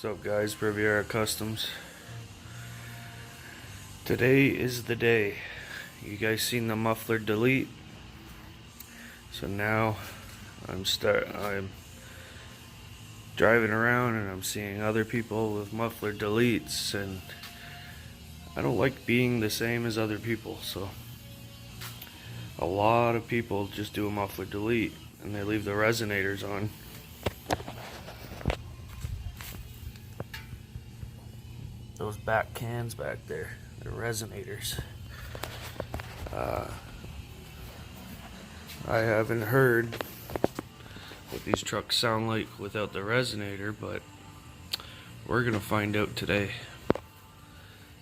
What's up, guys? Riviera Customs. Today is the day. You guys seen the muffler delete? So now I'm driving around and I'm seeing other people with muffler deletes, and I don't like being the same as other people. So a lot of people just do a muffler delete and they leave the resonators on. Those back cans back there, they're resonators. I haven't heard what these trucks sound like without the resonator, but we're gonna find out today.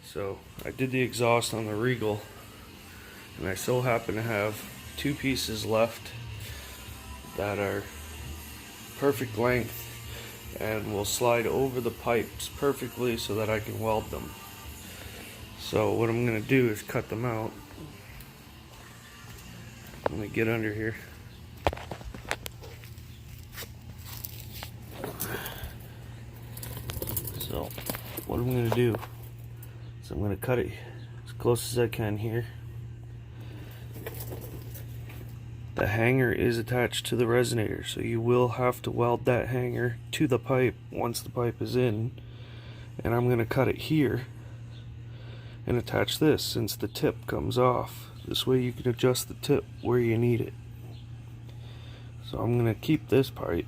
So I did the exhaust on the Regal, and I so happen to have two pieces left that are perfect length and will slide over the pipes perfectly so that I can weld them. So what I'm going to do is cut them out. Let me get under here. So what I'm going to do is I'm going to cut it as close as I can here. The hanger is attached to the resonator, so you will have to weld that hanger to the pipe once the pipe is in. And I'm going to cut it here and attach this since the tip comes off. This way you can adjust the tip where you need it. So I'm going to keep this pipe,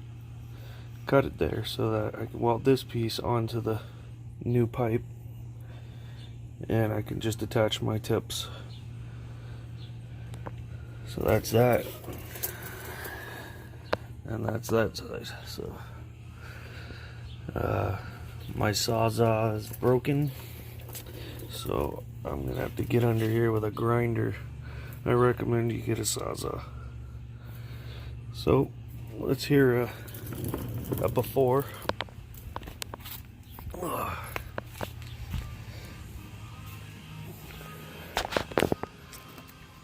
cut it there so that I can weld this piece onto the new pipe, and I can just attach my tips. So that's that, and that's that size. So my sawzall is broken, so I'm gonna have to get under here with a grinder. I recommend you get a sawzall. So let's hear a before.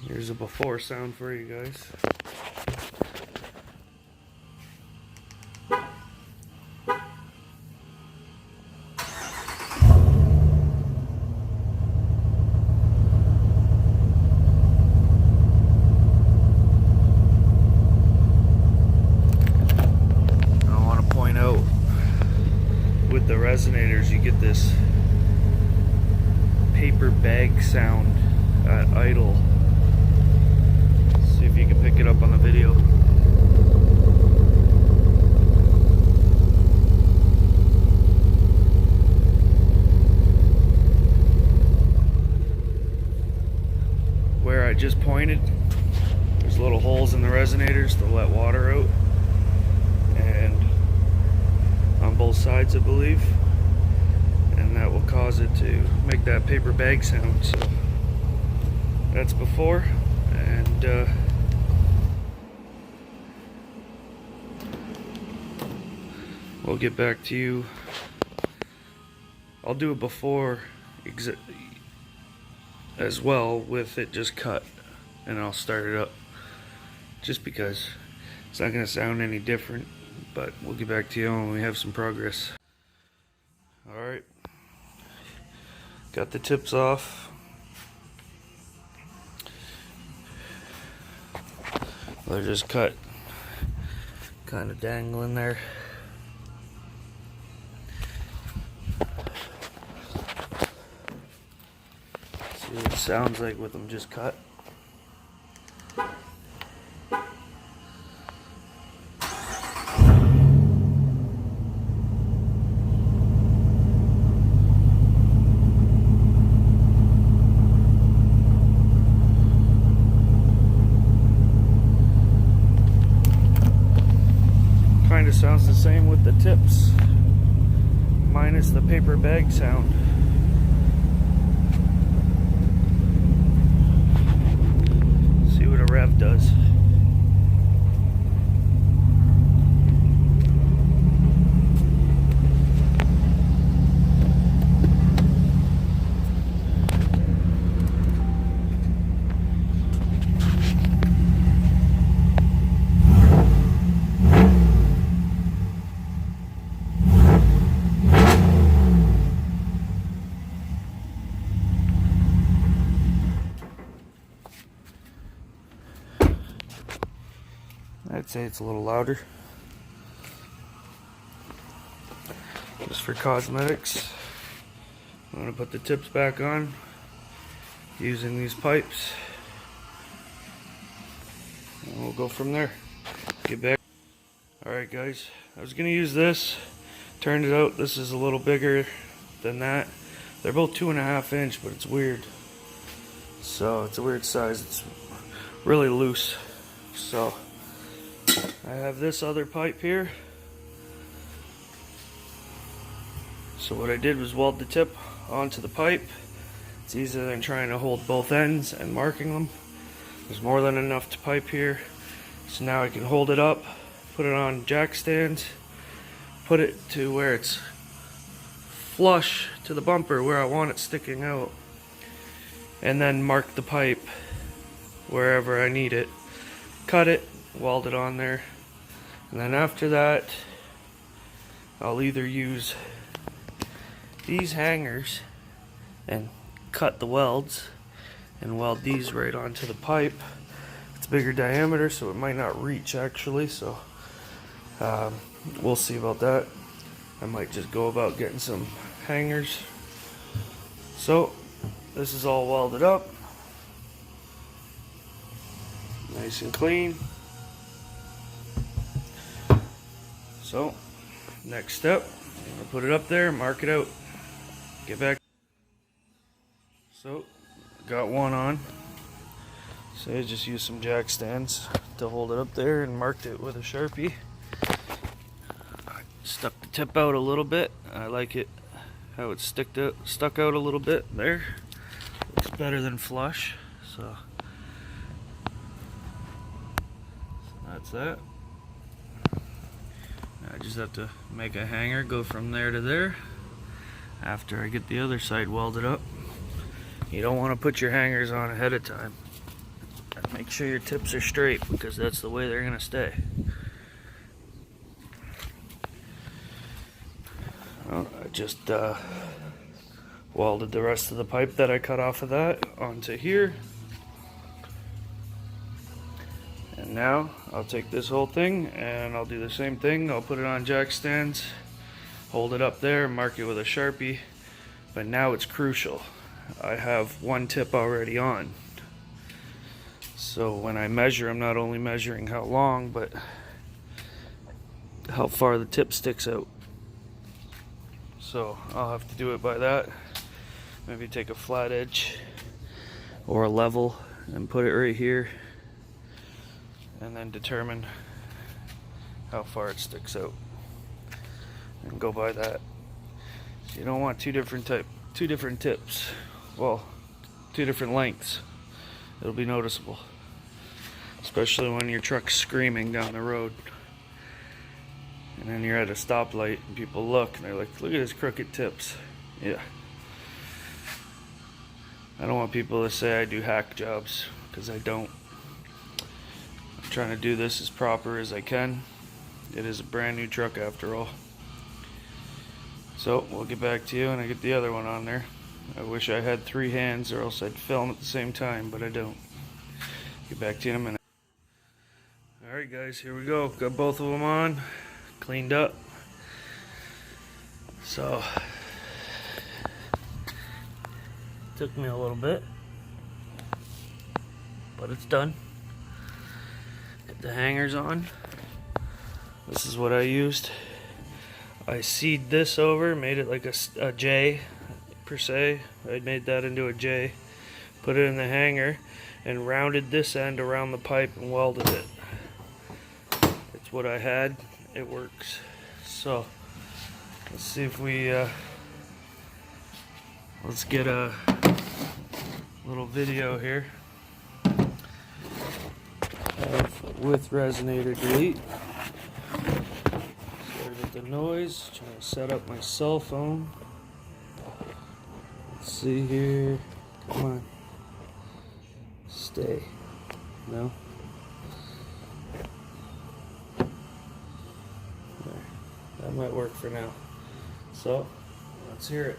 Here's a before sound for you guys. I want to point out, with the resonators you get this paper bag sound at idle. See if you can pick it up on the video. Where I just pointed, there's little holes in the resonators to let water out, and on both sides I believe, and that will cause it to make that paper bag sound. So that's before, and we'll get back to you. I'll do it before as well with it just cut, and I'll start it up just because it's not going to sound any different, but we'll get back to you when we have some progress. Alright, got the tips off. They're just cut, kind of dangling there. See what it sounds like with them just cut. Kind of sounds the same with the tips, minus the paper bag sound. See what a rev does. say it's a little louder. Just for cosmetics. I'm going to put the tips back on using these pipes. And we'll go from there. Get back. Alright guys, I was going to use this. Turned it out, this is a little bigger than that. They're both 2.5 inch, but it's weird. So it's a weird size. It's really loose. So I have this other pipe here. So what I did was weld the tip onto the pipe. It's easier than trying to hold both ends and marking them. There's more than enough to pipe here. So now I can hold it up, put it on jack stands, put it to where it's flush to the bumper where I want it sticking out, and then mark the pipe wherever I need it, cut it, weld it on there, and then after that I'll either use these hangers and cut the welds and weld these right onto the pipe. It's bigger diameter, so it might not reach actually, so we'll see about that. I might just go about getting some hangers. So this is all welded up, nice and clean. So next step, I'll put it up there, mark it out, get back. So got one on. So I just used some jack stands to hold it up there and marked it with a Sharpie. I stuck the tip out a little bit. I like it how it's stuck out a little bit there. Looks better than flush. So that's that. I just have to make a hanger, go from there to there after I get the other side welded up. You don't want to put your hangers on ahead of time. Make sure your tips are straight because that's the way they're going to stay. Well, I just welded the rest of the pipe that I cut off of that onto here. And now I'll take this whole thing and I'll do the same thing. I'll put it on jack stands, hold it up there, mark it with a Sharpie. But now it's crucial. I have one tip already on. So when I measure, I'm not only measuring how long, but how far the tip sticks out. So I'll have to do it by that. Maybe take a flat edge or a level and put it right here, and then determine how far it sticks out and go by that. So you don't want two different tips. Well, two different lengths. It'll be noticeable, especially when your truck's screaming down the road and then you're at a stoplight and people look and they're like, look at his crooked tips. Yeah, I don't want people to say I do hack jobs, because I don't. I'm trying to do this as proper as I can. It is a brand new truck after all. So we'll get back to you when I get the other one on there. I wish I had 3 hands, or else I'd film at the same time, but I don't. Get back to you in a minute. Alright guys, here we go. Got both of them on, cleaned up. So, took me a little bit, but it's done. Get the hangers on. This is what I used. I seed this over, made it like a J per se. I made that into a J, put it in the hanger, and rounded this end around the pipe and welded it. It's what I had. It works. So let's see if we let's get a little video here with resonator delete. Sorry about the noise. Trying to set up my cell phone. Let's see here. Come on. Stay. No? There. That might work for now. So, let's hear it.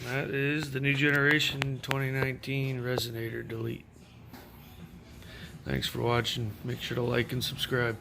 That is the new generation 2019 resonator delete. Thanks for watching. Make sure to like and subscribe.